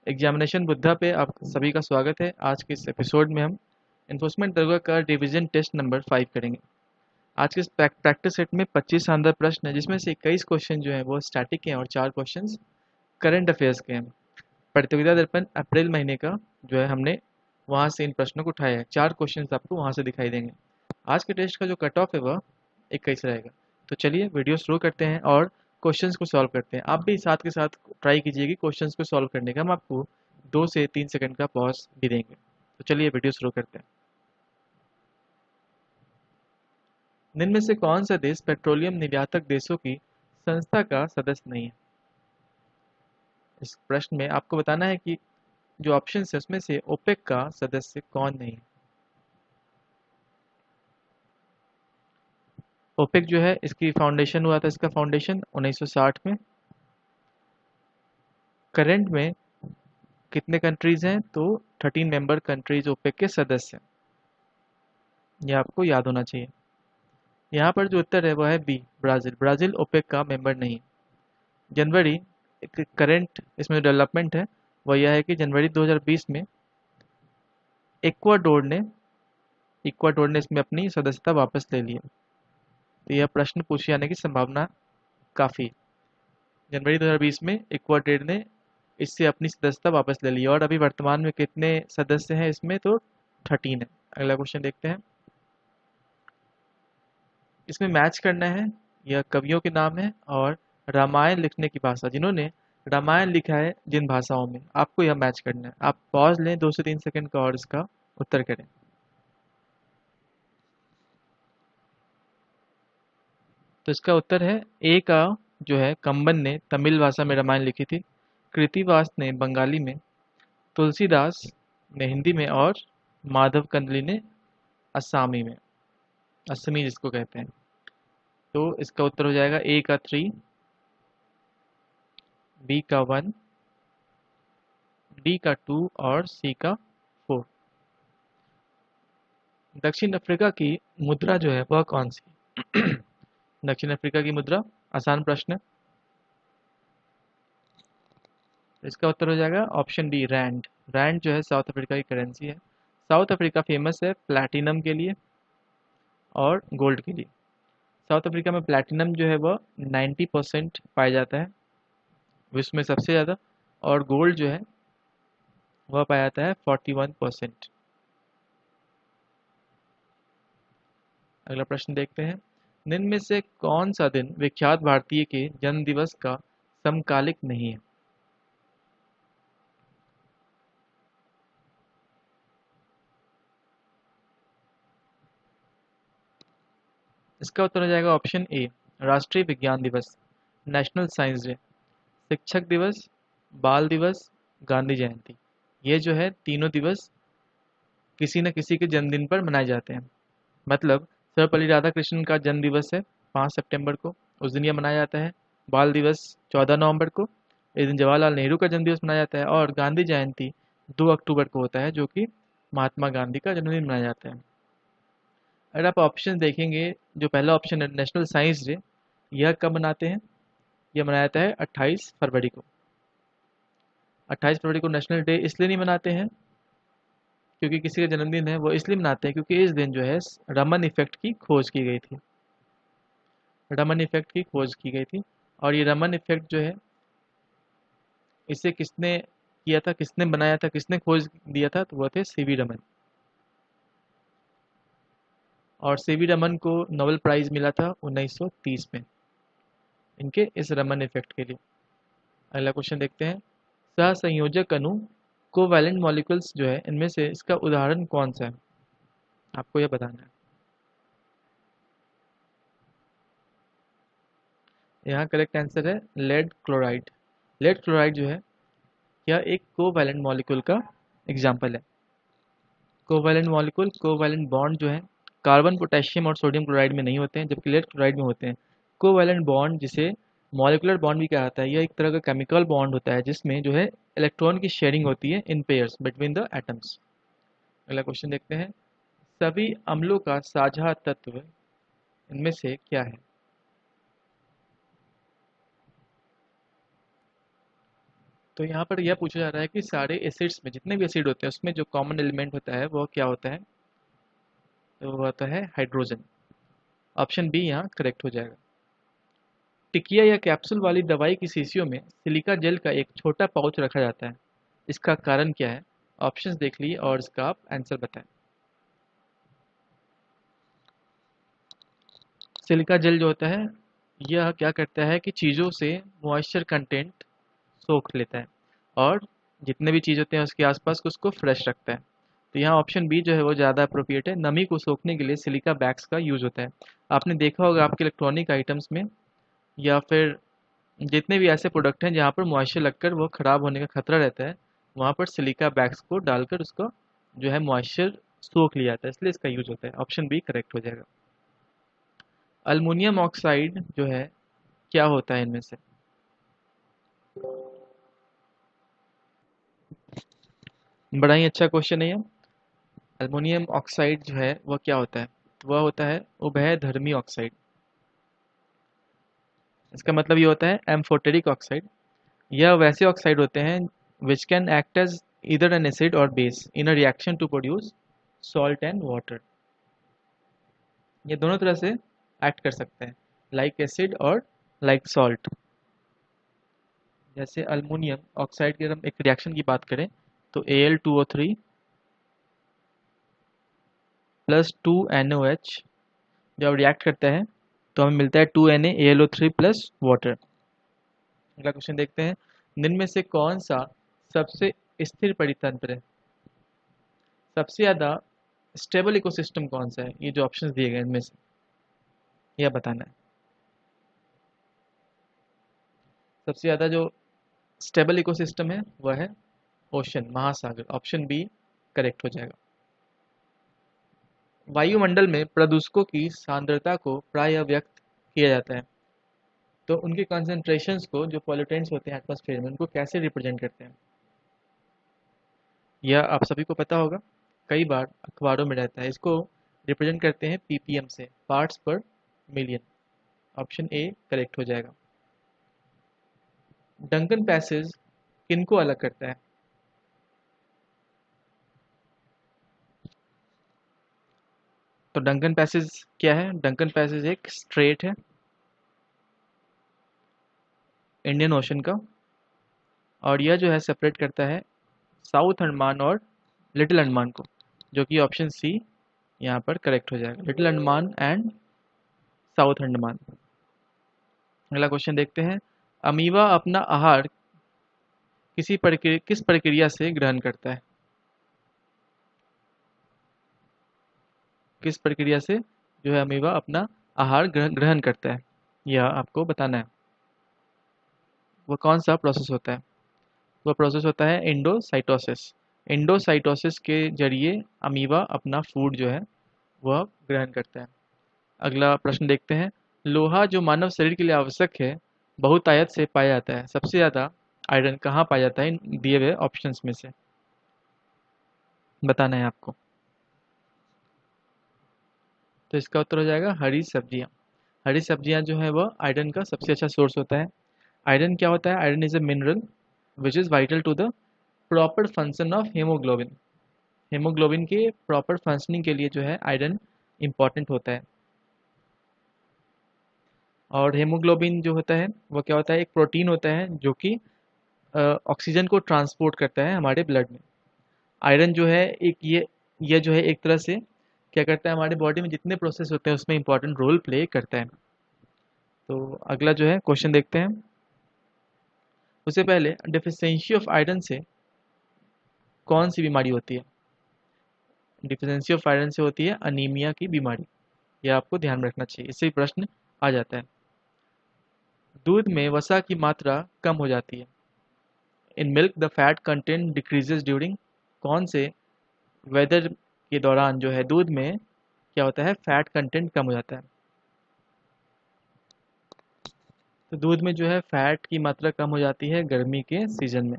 Examination Buddha पे आप सभी का स्वागत है। आज के इस एपिसोड में हम इन्फोर्समेंट दरोगा का डिवीजन टेस्ट नंबर 5 करेंगे। आज के इस प्रैक्टिस सेट में 25 शानदार प्रश्न है, जिसमें से 21 क्वेश्चन जो है वो स्टैटिक हैं और 4 क्वेश्चन करंट अफेयर्स के हैं। प्रतियोगिता दर्पण अप्रैल महीने का जो है हमने वहाँ से इन प्रश्नों को उठाया है। 4 क्वेश्चन आपको वहाँ से दिखाई देंगे। आज के टेस्ट का जो कट ऑफ है वह 21 रहेगा। तो चलिए वीडियो शुरू करते हैं और क्वेश्चंस को सॉल्व करते हैं। आप भी साथ के साथ ट्राई कीजिए कि क्वेश्चंस को सॉल्व करने का। हम आपको 2 से 3 सेकंड का पॉज भी देंगे। तो चलिए वीडियो शुरू करते हैं। निम्न में से कौन सा देश पेट्रोलियम निर्यातक देशों की संस्था का सदस्य नहीं है? इस प्रश्न में आपको बताना है कि जो ऑप्शन है उसमें से ओपेक का सदस्य कौन नहीं है। ओपेक जो है इसकी फाउंडेशन हुआ था, इसका फाउंडेशन 1960 में। करंट में कितने कंट्रीज हैं? तो 13 मेंबर कंट्रीज ओपेक के सदस्य हैं। ये आपको याद होना चाहिए। यहाँ पर जो उत्तर है वह है बी, ब्राज़ील। ब्राज़ील ओपेक का मेंबर नहीं है। जनवरी एक करंट इसमें डेवलपमेंट है वह यह है कि जनवरी 2020 में इक्वाडोर ने इसमें अपनी सदस्यता वापस ले ली है। तो यह प्रश्न पूछे जाने की संभावना काफ़ी। जनवरी 2020 में इक्वाडोर ने इससे अपनी सदस्यता वापस ले ली है और अभी वर्तमान में कितने सदस्य हैं इसमें? तो 13 है। अगला क्वेश्चन देखते हैं। इसमें मैच करना है यह कवियों के नाम है और रामायण लिखने की भाषा, जिन्होंने रामायण लिखा है जिन भाषाओं में, आपको यह मैच करना है। आप पॉज लें 2 से 3 सेकंड का और इसका उत्तर करें। तो इसका उत्तर है ए का जो है कंबन ने तमिल भाषा में रामायण लिखी थी, कृतिवास ने बंगाली में, तुलसीदास ने हिंदी में और माधव कंदली ने असमी में, असमी जिसको कहते हैं। तो इसका उत्तर हो जाएगा ए का 3, बी का 1, डी का 2 और सी का 4। दक्षिण अफ्रीका की मुद्रा जो है वह कौन सी? दक्षिण अफ्रीका की मुद्रा, आसान प्रश्न है। इसका उत्तर हो जाएगा ऑप्शन डी, रैंड। रैंड जो है साउथ अफ्रीका की करेंसी है। साउथ अफ्रीका फेमस है प्लैटिनम के लिए और गोल्ड के लिए। साउथ अफ्रीका में प्लैटिनम जो है वह 90% पाया जाता है विश्व में सबसे ज़्यादा, और गोल्ड जो है वह पाया जाता है 41%। अगला प्रश्न देखते हैं। निम्न में से कौन सा दिन विख्यात भारतीय के जन्म दिवस का समकालिक नहीं है? इसका उत्तर हो जाएगा ऑप्शन ए, राष्ट्रीय विज्ञान दिवस, नेशनल साइंस डे, शिक्षक दिवस, बाल दिवस, गांधी जयंती। ये जो है तीनों दिवस किसी न किसी के जन्मदिन पर मनाए जाते हैं। मतलब सर्वपल्ली राधाकृष्णन का जन्म दिवस है 5 सितंबर को, उस दिन यह मनाया जाता है। बाल दिवस 14 नवंबर को, इस दिन जवाहरलाल नेहरू का जन्म दिवस मनाया जाता है। और गांधी जयंती 2 अक्टूबर को होता है, जो कि महात्मा गांधी का जन्मदिन मनाया जाता है। अगर आप ऑप्शन देखेंगे, जो पहला ऑप्शन है नेशनल साइंस डे, यह कब मनाते हैं? यह मनाया जाता है 28 फरवरी को। 28 फरवरी को नेशनल डे इसलिए नहीं मनाते हैं क्योंकि किसी का जन्मदिन है, वो इसलिए मनाते हैं क्योंकि इस दिन जो है रमन इफेक्ट की खोज की गई थी। रमन इफेक्ट की खोज की गई थी। और ये रमन इफेक्ट जो है, इसे किसने किया था, किसने बनाया था, किसने खोज दिया था? तो वो थे सीवी रमन। और सीवी रमन को नोबेल प्राइज मिला था 1930 में इनके इस रमन इफेक्ट के लिए। अगला क्वेश्चन देखते हैं। सहसंयोजक अणु कोवैलेंट मॉलिक्यूल्स जो है, इनमें से इसका उदाहरण कौन सा है? आपको यह बताना है। यहाँ करेक्ट आंसर है लेड क्लोराइड। लेड क्लोराइड जो है यह एक कोवैलेंट मॉलिक्यूल का एग्जाम्पल है। कोवैलेंट मॉलिक्यूल, कोवैलेंट बॉन्ड जो है कार्बन, पोटेशियम और सोडियम क्लोराइड में नहीं होते हैं, जबकि लेड क्लोराइड में होते हैं। कोवैलेंट बॉन्ड, जिसे मॉलिकुलर बॉन्ड भी कहा जाता है, यह एक तरह का केमिकल बॉन्ड होता है जिसमें जो है इलेक्ट्रॉन की शेयरिंग होती है इन पेयर्स बिटवीन द एटम्स। अगला क्वेश्चन देखते हैं। सभी अम्लों का साझा तत्व इनमें से क्या है? तो यहाँ पर यह पूछा जा रहा है कि सारे एसिड्स में, जितने भी एसिड होते हैं उसमें जो कॉमन एलिमेंट होता है वो क्या होता है, तो वो होता है हाइड्रोजन। ऑप्शन बी यहाँ करेक्ट हो जाएगा। टिकिया या कैप्सूल वाली दवाई की शीशियों में सिलिका जेल का एक छोटा पाउच रखा जाता है, इसका कारण क्या है? ऑप्शंस देख लीजिए और इसका आप आंसर बताएं। सिलिका जेल जो होता है यह क्या करता है कि चीज़ों से मॉइस्चर कंटेंट सोख लेता है और जितने भी चीज़ होते हैं उसके आसपास उसको फ्रेश रखता है। तो यहाँ ऑप्शन बी जो है वो ज़्यादा अप्रोप्रिएट है। नमी को सोखने के लिए सिलिका बैग्स का यूज़ होता है। आपने देखा होगा आपके इलेक्ट्रॉनिक आइटम्स में या फिर जितने भी ऐसे प्रोडक्ट हैं जहाँ पर मॉइस्चर लगकर वो ख़राब होने का खतरा रहता है, वहाँ पर सिलिका बैग्स को डालकर उसको जो है मॉइस्चर सोख लिया जाता है, इसलिए इसका यूज़ होता है। ऑप्शन बी करेक्ट हो जाएगा। अल्मुनियम ऑक्साइड जो है क्या होता है इनमें से? बड़ा ही अच्छा क्वेश्चन है ये। अल्मुनियम ऑक्साइड जो है वह क्या होता है? वह होता है उभयधर्मी ऑक्साइड। इसका मतलब ये होता है एम्फोटेरिक ऑक्साइड। यह वैसे ऑक्साइड होते हैं which can act as either an acid or base in a reaction to produce salt and water। ये दोनों तरह से एक्ट कर सकते हैं, लाइक एसिड और लाइक सॉल्ट। जैसे अल्मुनियम ऑक्साइड की अगर हम एक रिएक्शन की बात करें तो Al2O3 प्लस 2NOH जब रिएक्ट करता है तो हमें मिलता है 2Na AlO3 प्लस वाटर। अगला क्वेश्चन देखते हैं, निम्न में से कौन सा सबसे स्थिर परितंत्र है? सबसे ज़्यादा स्टेबल इकोसिस्टम कौन सा है? ये जो ऑप्शंस दिए गए इनमें से यह बताना है। सबसे ज़्यादा जो स्टेबल इकोसिस्टम है वह है ओशन, महासागर। ऑप्शन बी करेक्ट हो जाएगा। वायुमंडल में प्रदूषकों की सांद्रता को प्रायः व्यक्त किया जाता है, तो उनके कॉन्सेंट्रेशंस को, जो पॉल्यूटेंट्स होते हैं एटमॉस्फेयर में, उनको कैसे रिप्रेजेंट करते हैं? यह आप सभी को पता होगा, कई बार अखबारों में रहता है। इसको रिप्रेजेंट करते हैं पीपीएम से, पार्ट्स पर मिलियन। ऑप्शन ए करेक्ट हो जाएगा। डंकन पैसेज किनको अलग करता है? तो डंकन पैसेज क्या है? डंकन पैसेज एक स्ट्रेट है इंडियन ओशन का, और यह जो है सेपरेट करता है साउथ अंडमान और लिटिल अंडमान को, जो कि ऑप्शन सी यहाँ पर करेक्ट हो जाएगा, little Andaman and south Andaman. अगला क्वेश्चन देखते हैं, अमीबा अपना आहार किस प्रक्रिया से ग्रहण करता है? किस प्रक्रिया से जो है अमीबा अपना आहार ग्रहण करता है, यह आपको बताना है। वो कौन सा प्रोसेस होता है? वह प्रोसेस होता है एंडोसाइटोसिस। एंडोसाइटोसिस के जरिए अमीबा अपना फूड जो है वह ग्रहण करता है। अगला प्रश्न देखते हैं, लोहा जो मानव शरीर के लिए आवश्यक है बहुतायत से पाया जाता है। सबसे ज़्यादा आयरन कहाँ पाया जाता है इन दिए हुए ऑप्शंस में से? बताना है आपको। तो इसका उत्तर हो जाएगा हरी सब्जियाँ। हरी सब्जियाँ जो है वह आयरन का सबसे अच्छा सोर्स होता है। आयरन क्या होता है? Iron is a mineral which is vital to the proper function of haemoglobin. Haemoglobin के प्रॉपर फंक्शनिंग के लिए जो है आयरन इम्पॉर्टेंट होता है। और हेमोग्लोबिन जो होता है वो क्या होता है? एक प्रोटीन होता है जो कि ऑक्सीजन को ट्रांसपोर्ट करता है हमारे ब्लड में। आयरन जो है एक ये जो है एक तरह से क्या करता है, हमारे बॉडी में जितने प्रोसेस होते हैं उसमें इंपॉर्टेंट रोल प्ले करता है। तो अगला जो है क्वेश्चन देखते हैं, उससे पहले डिफिशियंसी ऑफ आयरन से कौन सी बीमारी होती है? डिफिशियंसी ऑफ आयरन से होती है अनीमिया की बीमारी। यह आपको ध्यान में रखना चाहिए, इससे प्रश्न आ जाता है। दूध में वसा की मात्रा कम हो जाती है। In milk the fat content decreases during, कौन से वेदर के दौरान जो है दूध में क्या होता है? फैट कंटेंट कम हो जाता है। तो दूध में जो है फैट की मात्रा कम हो जाती है गर्मी के सीजन में।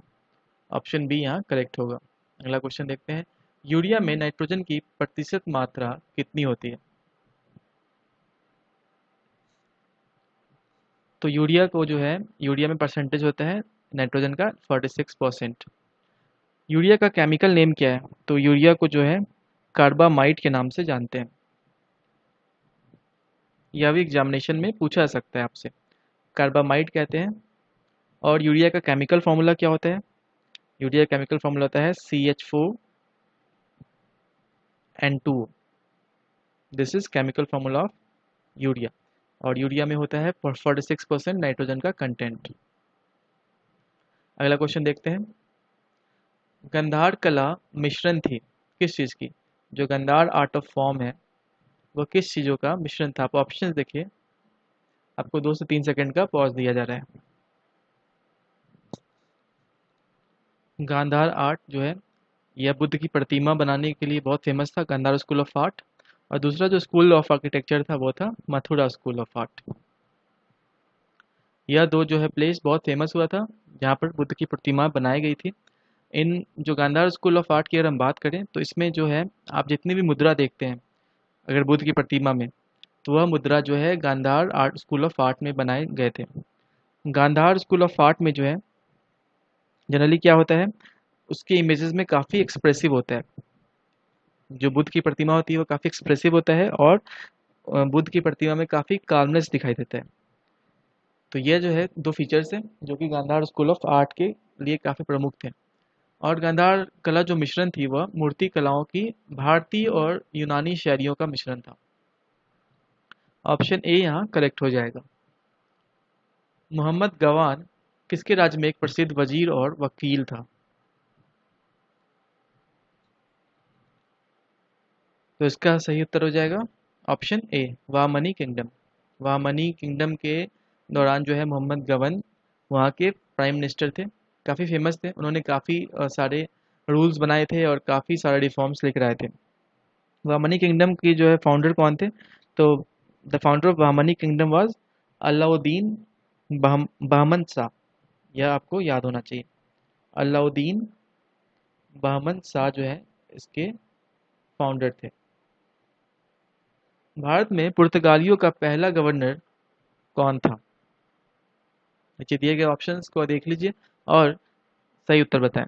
ऑप्शन बी यहाँ करेक्ट होगा। अगला क्वेश्चन देखते हैं, यूरिया में नाइट्रोजन की प्रतिशत मात्रा कितनी होती है? तो यूरिया को जो है, यूरिया में परसेंटेज होता है नाइट्रोजन का 46%। यूरिया का केमिकल नेम क्या है? तो यूरिया को जो है कार्बामाइट के नाम से जानते हैं। यह भी एग्जामिनेशन में पूछा जा सकता है आपसे, कार्बामाइट कहते हैं। और यूरिया का केमिकल फॉर्मूला क्या होता है? यूरिया का केमिकल फॉर्मूला होता है CH4N2। This is chemical formula of urea. और यूरिया में होता है 46% नाइट्रोजन का कंटेंट। अगला क्वेश्चन देखते हैं। गंधार कला मिश्रण थी किस चीज़ की? जो गंधार आर्ट ऑफ फॉर्म है वो किस चीज़ों का मिश्रण था? आप ऑप्शंस देखिए, आपको 2 से 3 सेकंड का पॉज दिया जा रहा है। गांधार आर्ट जो है यह बुद्ध की प्रतिमा बनाने के लिए बहुत फेमस था, गांधार स्कूल ऑफ आर्ट। और दूसरा जो स्कूल ऑफ आर्किटेक्चर था वो था मथुरा स्कूल ऑफ आर्ट। यह दो जो है प्लेस बहुत फेमस हुआ था जहाँ पर बुद्ध की प्रतिमा बनाई गई थी। इन जो गांधार स्कूल ऑफ आर्ट की अगर हम बात करें तो इसमें जो है आप जितनी भी मुद्रा देखते हैं अगर बुद्ध की प्रतिमा में, तो वह मुद्रा जो है Gandhara art school of art में बनाए गए थे। गांधार स्कूल ऑफ आर्ट में जो है जनरली क्या होता है, उसके इमेजेस में काफ़ी एक्सप्रेसिव होता है। जो बुद्ध की प्रतिमा होती है वो काफ़ी एक्सप्रेसिव होता है और बुद्ध की प्रतिमा में काफ़ी काल्मनेस दिखाई देता है। तो ये जो है दो फीचर्स हैं जो कि गांधार स्कूल ऑफ आर्ट के लिए काफ़ी प्रमुख थे। और गांधार कला जो मिश्रण थी वह मूर्ति कलाओं की भारतीय और यूनानी शैलियों का मिश्रण था। ऑप्शन ए यहाँ करेक्ट हो जाएगा। मोहम्मद गवान किसके राज्य में एक प्रसिद्ध वजीर और वकील था? तो इसका सही उत्तर हो जाएगा ऑप्शन ए, वामनी किंगडम। वामनी किंगडम के दौरान जो है मोहम्मद गवन वहाँ के प्राइम मिनिस्टर थे, काफ़ी फेमस थे। उन्होंने काफ़ी सारे रूल्स बनाए थे और काफ़ी सारे रिफॉर्म्स लेकर आए थे। वामनी किंगडम की जो है फाउंडर कौन थे? तो the founder of Bahmani kingdom was Alauddin Bahman Shah. यह आपको याद होना चाहिए। अलाउद्दीन बहमन शाह जो है इसके फाउंडर थे। भारत में पुर्तगालियों का पहला गवर्नर कौन था? नीचे दिए गए ऑप्शंस को देख लीजिए और सही उत्तर बताएं।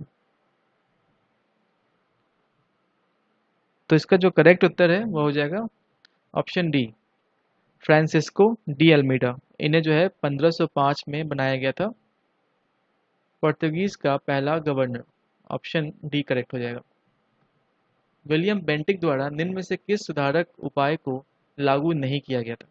तो इसका जो करेक्ट उत्तर है वो हो जाएगा option D, Francisco de Almeida. इन्हें जो है 1505 में बनाया गया था पुर्तगीज का पहला गवर्नर। ऑप्शन डी करेक्ट हो जाएगा। विलियम बेंटिक द्वारा निम्न में से किस सुधारक उपाय को लागू नहीं किया गया था?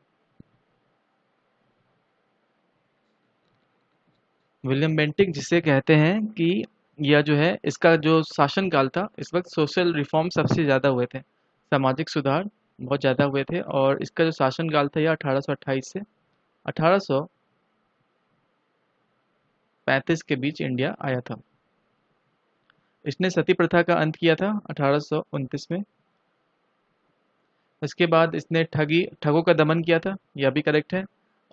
विलियम बेंटिक जिसे कहते हैं कि यह जो है इसका जो शासनकाल था इस वक्त सोशल रिफॉर्म सबसे ज़्यादा हुए थे, सामाजिक सुधार बहुत ज़्यादा हुए थे। और इसका जो शासनकाल था यह 1828 से 1835 के बीच इंडिया आया था। इसने सती प्रथा का अंत किया था 1829 में। इसके बाद इसने ठगों का दमन किया था, यह भी करेक्ट है।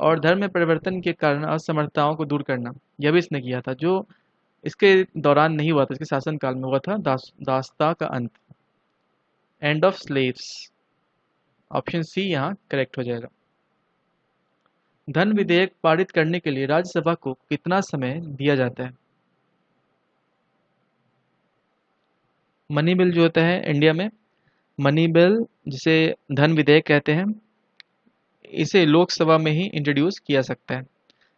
और धर्म में परिवर्तन के कारण असमर्थताओं को दूर करना, यह भी इसने किया था, जो इसके दौरान नहीं हुआ था, इसके शासनकाल में हुआ था दासता का अंत, end of slaves. Option C यहाँ करेक्ट हो जाएगा। धन विधेयक पारित करने के लिए राज्यसभा को कितना समय दिया जाता है? मनी बिल जो होता है इंडिया में, मनी बिल जिसे धन विधेयक कहते हैं, इसे लोकसभा में ही इंट्रोड्यूस किया सकता है।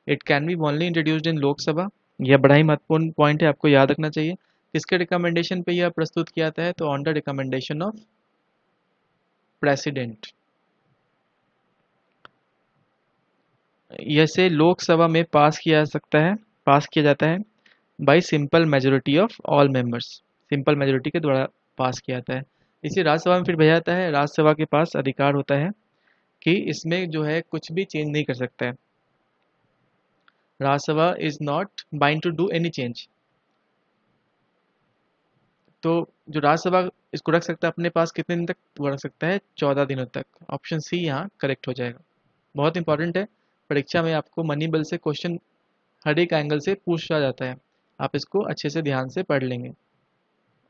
It can be only introduced in Lok Sabha. यह बड़ा ही महत्वपूर्ण पॉइंट है, आपको याद रखना चाहिए। किसके रिकमेंडेशन पे यह प्रस्तुत किया जाता है? तो on the recommendation of president. इसे लोकसभा में पास किया जाता है bye simple majority of all members. Simple majority के द्वारा पास किया जाता है। इसे राज्यसभा में फिर भेजा जाता है। राज्यसभा के पास अधिकार होता है कि इसमें जो है कुछ भी चेंज नहीं कर सकता है। Rajya Sabha is not bind to do any change. तो जो राज्यसभा इसको रख सकता है अपने पास, कितने दिन तक वो रख सकता है? 14 दिनों तक। ऑप्शन सी यहाँ करेक्ट हो जाएगा। बहुत इंपॉर्टेंट है, परीक्षा में आपको मनी बिल से क्वेश्चन हर एक एंगल से पूछा जाता है, आप इसको अच्छे से ध्यान से पढ़ लेंगे।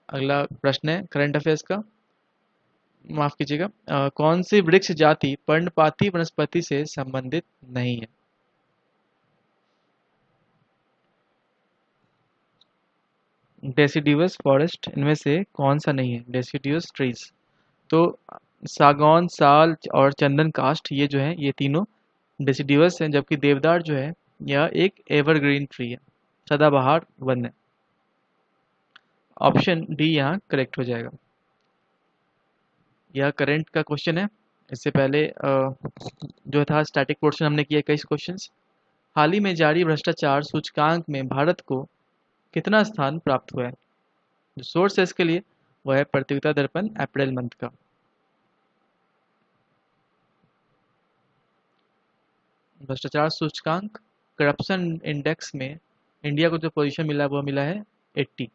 अगला प्रश्न है करंट अफेयर्स का, माफ कीजिएगा। कौन सी वृक्ष जाति पर्णपाती वनस्पति से संबंधित नहीं है? डेसिडिवस फॉरेस्ट, इनमें से कौन सा नहीं है डेसिडिवस ट्रीज? तो सागौन, साल और चंदन काष्ठ ये जो है ये तीनों डेसिडिवस हैं, जबकि देवदार जो है यह एक एवरग्रीन ट्री है, सदाबहार वन है। ऑप्शन डी यहाँ करेक्ट हो जाएगा। यह करंट का क्वेश्चन है। इससे पहले जो था स्टैटिक पोर्शन हमने किया 21 क्वेश्चंस। हाल ही में जारी भ्रष्टाचार सूचकांक में भारत को कितना स्थान प्राप्त हुआ है? जो सोर्स है इसके लिए वो है प्रतियोगिता दर्पण अप्रैल मंथ का। भ्रष्टाचार सूचकांक करप्शन इंडेक्स में इंडिया को जो पोजीशन मिला है वो मिला है 80।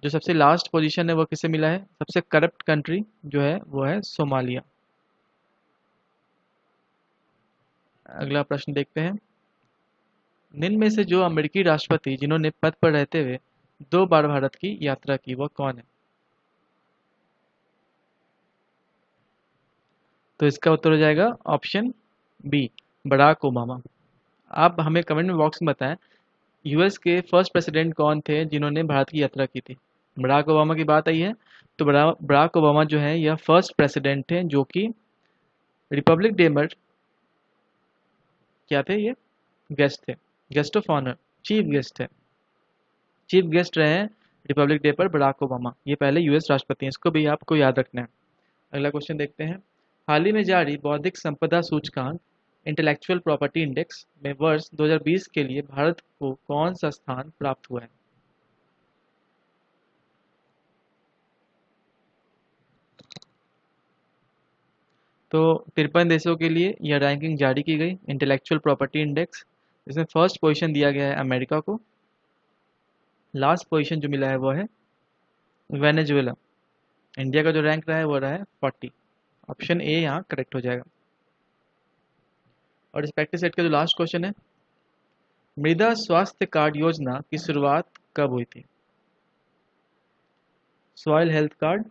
जो सबसे लास्ट पोजीशन है वो किसे मिला है? सबसे करप्ट कंट्री जो है वो है सोमालिया। अगला प्रश्न देखते हैं। निम्न में से जो अमेरिकी राष्ट्रपति जिन्होंने पद पर रहते हुए 2 बार भारत की यात्रा की वह कौन है? तो इसका उत्तर हो जाएगा ऑप्शन बी, बराक ओबामा। आप हमें कमेंट में बॉक्स में बताएं यूएस के फर्स्ट प्रेसिडेंट कौन थे जिन्होंने भारत की यात्रा की थी? बराक ओबामा की बात आई है तो बराक ओबामा जो है यह फर्स्ट प्रेसिडेंट थे जो कि रिपब्लिक डे पर क्या थे, ये गेस्ट थे, guest of honour, chief guest थे, चीफ गेस्ट रहे हैं रिपब्लिक डे पर बराक ओबामा। ये पहले यूएस राष्ट्रपति हैं, इसको भी आपको याद रखना है। अगला क्वेश्चन देखते हैं। हाल ही में जारी बौद्धिक संपदा सूचकांक इंटेलेक्चुअल प्रॉपर्टी इंडेक्स में वर्ष 2020 के लिए भारत को कौन सा स्थान प्राप्त हुआ है? तो 53 देशों के लिए यह रैंकिंग जारी की गई इंटेलेक्चुअल प्रॉपर्टी इंडेक्स। इसमें फर्स्ट पोजीशन दिया गया है अमेरिका को। लास्ट पोजीशन जो मिला है वो है वेनेजुएला। इंडिया का जो रैंक रहा है वो रहा है 40। ऑप्शन ए यहाँ करेक्ट हो जाएगा। और इस प्रैक्टिस सेट का जो लास्ट क्वेश्चन है, मृदा स्वास्थ्य कार्ड योजना की शुरुआत कब हुई थी? सॉइल हेल्थ कार्ड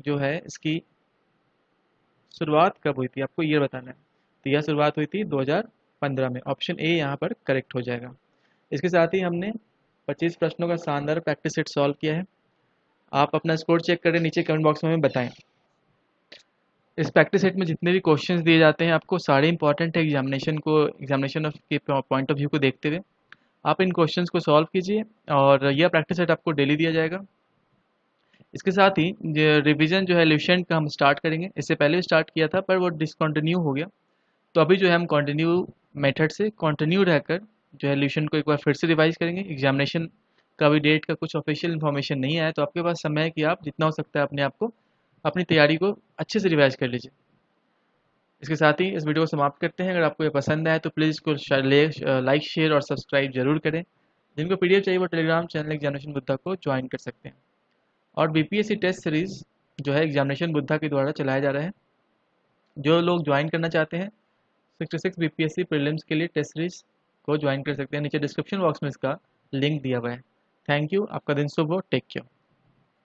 जो है इसकी शुरुआत कब हुई थी आपको ये बताना है। तो यह शुरुआत हुई थी 2015 में। ऑप्शन ए यहाँ पर करेक्ट हो जाएगा। इसके साथ ही हमने 25 प्रश्नों का शानदार प्रैक्टिस सेट सॉल्व किया है। आप अपना स्कोर चेक करें, नीचे कमेंट बॉक्स में हमें बताएं। इस प्रैक्टिस सेट में जितने भी क्वेश्चंस दिए जाते हैं आपको सारे इंपॉर्टेंट है एग्जामिनेशन ऑफ के पॉइंट ऑफ व्यू को देखते हुए आप इन क्वेश्चंस को सॉल्व कीजिए और यह प्रैक्टिस सेट आपको डेली दिया जाएगा। इसके साथ ही रिवीजन जो है ल्यूसेंट का हम स्टार्ट करेंगे। इससे पहले भी स्टार्ट किया था पर वो डिसकंटिन्यू हो गया, तो अभी जो है हम कंटिन्यू मेथड से कंटिन्यू रहकर जो है ल्यूसेंट को एक बार फिर से रिवाइज करेंगे। एग्जामिनेशन का भी डेट का कुछ ऑफिशियल इन्फॉर्मेशन नहीं आया, तो आपके पास समय है कि आप जितना हो सकता है अपने आप को अपनी तैयारी को अच्छे से रिवाइज कर लीजिए। इसके साथ ही इस वीडियो को समाप्त करते हैं। अगर आपको ये पसंद आए तो प्लीज़ इसको लाइक, शेयर और सब्सक्राइब जरूर करें। जिनको पीडीएफ चाहिए वो टेलीग्राम चैनल एग्जामिनेशन बुद्धा को ज्वाइन कर सकते हैं। और बीपीएससी टेस्ट सीरीज जो है एग्जामिनेशन बुद्धा के द्वारा चलाया जा रहा है। जो लोग ज्वाइन करना चाहते हैं 66 बीपीएससी प्रीलिम्स के लिए टेस्ट सीरीज को ज्वाइन कर सकते हैं। नीचे डिस्क्रिप्शन बॉक्स में इसका लिंक दिया हुआ है। Thank you. आपका दिन शुभ हो। Take care.